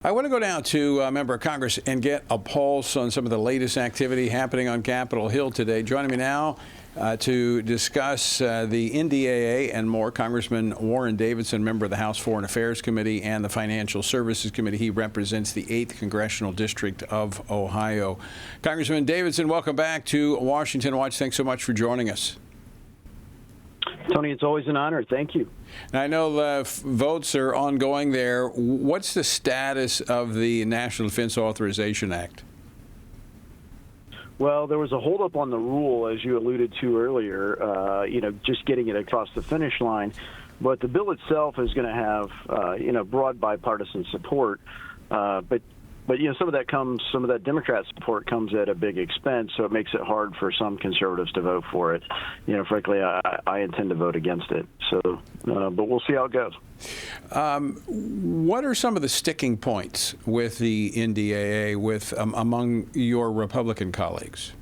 I want to go down to a member of Congress and get a pulse on some of the latest activity happening on Capitol Hill today. Joining me now to discuss the NDAA and more, Congressman Warren Davidson, member of the House Foreign Affairs Committee and the Financial Services Committee. He represents the 8th Congressional District of Ohio. Congressman Davidson, welcome back to Washington Watch. Thanks so much for joining us. Tony, it's always an honor. Thank you. Now, I know the votes are ongoing there. What's the status of the National Defense Authorization Act? Well, there was a holdup on the rule, as you alluded to earlier, just getting it across the finish line. But the bill itself is going to have, broad bipartisan support. But some of that Democrat support comes at a big expense, so it makes it hard for some conservatives to vote for it. Frankly, I intend to vote against it. So, but we'll see how it goes. What are some of the sticking points with the NDAA among your Republican colleagues?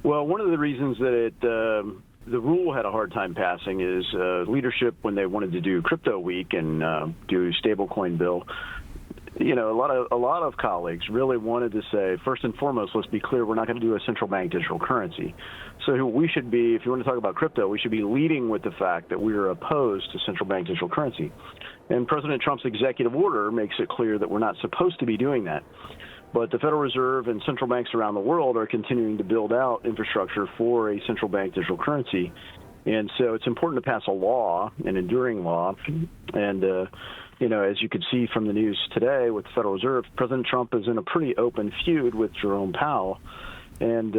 Well, one of the reasons that the rule had a hard time passing is leadership when they wanted to do Crypto Week and do stablecoin bill. A lot of colleagues really wanted to say, first and foremost, let's be clear, we're not going to do a central bank digital currency. So we should be, if you want to talk about crypto, we should be leading with the fact that we are opposed to central bank digital currency. And President Trump's executive order makes it clear that we're not supposed to be doing that. But the Federal Reserve and central banks around the world are continuing to build out infrastructure for a central bank digital currency. And so it's important to pass a law, an enduring law, and as you could see from the news today with the Federal Reserve, President Trump is in a pretty open feud with Jerome Powell. And,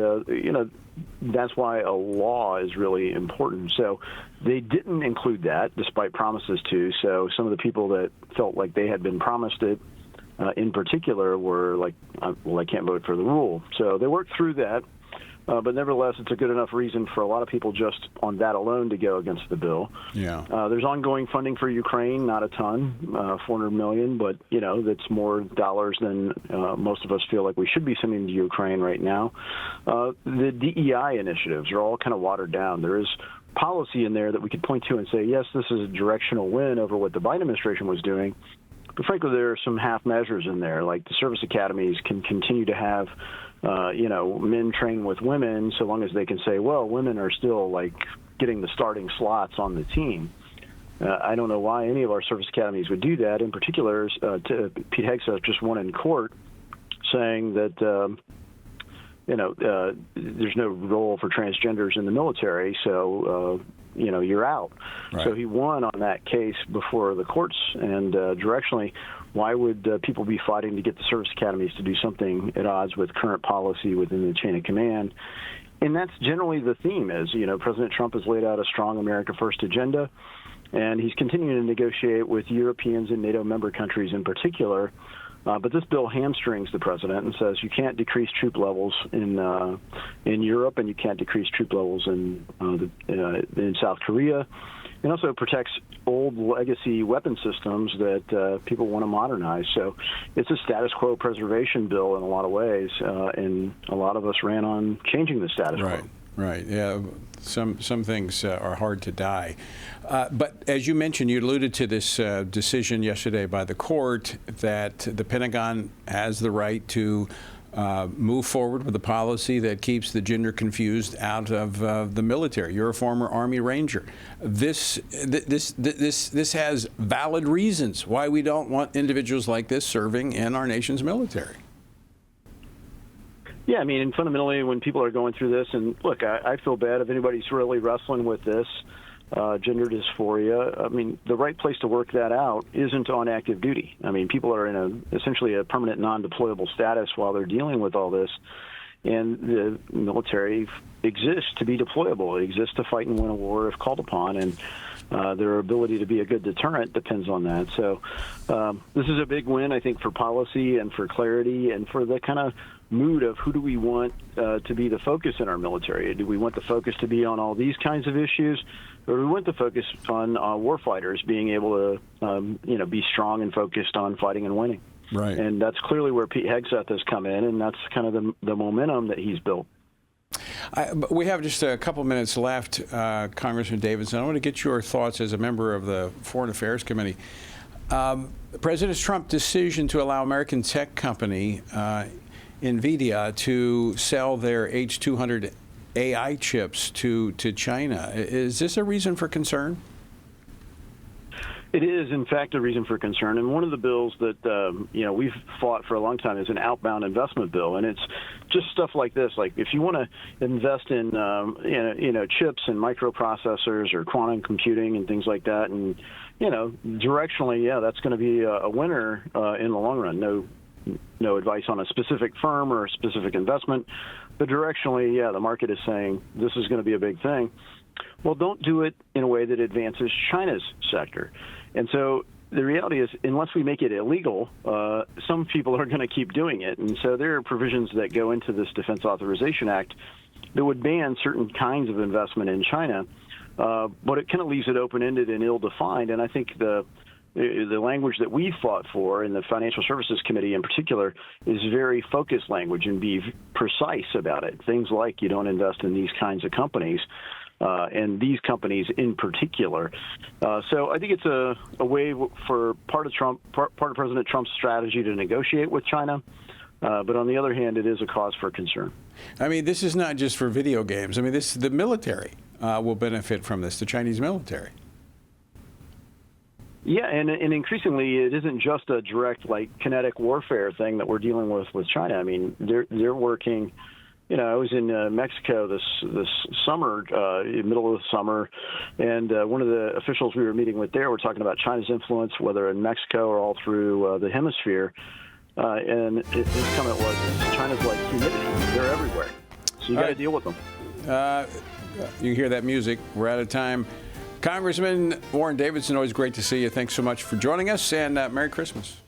that's why a law is really important. So they didn't include that, despite promises to. So some of the people that felt like they had been promised it, in particular, were like, well, I can't vote for the rule. So they worked through that. But nevertheless, it's a good enough reason for a lot of people just on that alone to go against the bill. Yeah. There's ongoing funding for Ukraine, not a ton, $400 million, but, that's more dollars than most of us feel like we should be sending to Ukraine right now. The DEI initiatives are all kind of watered down. There is policy in there that we could point to and say, yes, this is a directional win over what the Biden administration was doing. But frankly, there are some half measures in there, like the service academies can continue to have men train with women so long as they can say, well, women are still like getting the starting slots on the team. I don't know why any of our service academies would do that. In particular, Pete Hegseth just won in court saying that, there's no role for transgenders in the military, so, you're out. Right. So he won on that case before the courts, and directionally, why would people be fighting to get the service academies to do something at odds with current policy within the chain of command? And that's generally the theme is, President Trump has laid out a strong America First agenda, and he's continuing to negotiate with Europeans and NATO member countries in particular. But this bill hamstrings the president and says you can't decrease troop levels in Europe, and you can't decrease troop levels in South Korea. It also protects old legacy weapon systems that people want to modernize. So it's a status quo preservation bill in a lot of ways, and a lot of us ran on changing the status quo. Right. Yeah. Some things are hard to die. But as you mentioned, you alluded to this decision yesterday by the court that the Pentagon has the right to move forward with a policy that keeps the gender confused out of the military. You're a former Army Ranger. This has valid reasons why we don't want individuals like this serving in our nation's military. Yeah, I mean, and fundamentally, when people are going through this, and look, I feel bad if anybody's really wrestling with this, gender dysphoria. I mean, the right place to work that out isn't on active duty. I mean, people are in essentially a permanent non-deployable status while they're dealing with all this. And the military exists to be deployable. It exists to fight and win a war if called upon. And their ability to be a good deterrent depends on that. So this is a big win, I think, for policy and for clarity and for the kind of mood of who do we want to be the focus in our military. Do we want the focus to be on all these kinds of issues, or do we want the focus on warfighters being able to be strong and focused on fighting and winning? Right. And that's clearly where Pete Hegseth has come in, and that's kind of the momentum that he's built. We have just a couple minutes left, Congressman Davidson. I want to get your thoughts as a member of the Foreign Affairs Committee. President Trump's decision to allow American tech company NVIDIA to sell their H200 AI chips to China, is this a reason for concern? It is, in fact, a reason for concern. And one of the bills that we've fought for a long time is an outbound investment bill, and it's just stuff like this. Like if you want to invest in chips and microprocessors or quantum computing and things like that, and directionally, yeah, that's going to be a winner in the long run. No advice on a specific firm or a specific investment, but directionally, yeah, the market is saying this is going to be a big thing. Well, don't do it in a way that advances China's sector. And so the reality is, unless we make it illegal, some people are going to keep doing it. And so there are provisions that go into this Defense Authorization Act that would ban certain kinds of investment in China, but it kind of leaves it open-ended and ill-defined. And I think the language that we fought for in the Financial Services Committee in particular is very focused language and be precise about it. Things like you don't invest in these kinds of companies. And these companies in particular. So I think it's a way for part of President Trump's strategy to negotiate with China. But on the other hand, it is a cause for concern. I mean, this is not just for video games. I mean, the military will benefit from this, the Chinese military. Yeah, and increasingly, it isn't just a direct, kinetic warfare thing that we're dealing with China. I mean, they're working. I was in Mexico this summer, middle of the summer, and one of the officials we were meeting with there were talking about China's influence, whether in Mexico or all through the hemisphere. And his comment was, China's like humidity. They're everywhere. So you got to deal with them. You hear that music. We're out of time. Congressman Warren Davidson, always great to see you. Thanks so much for joining us, and Merry Christmas.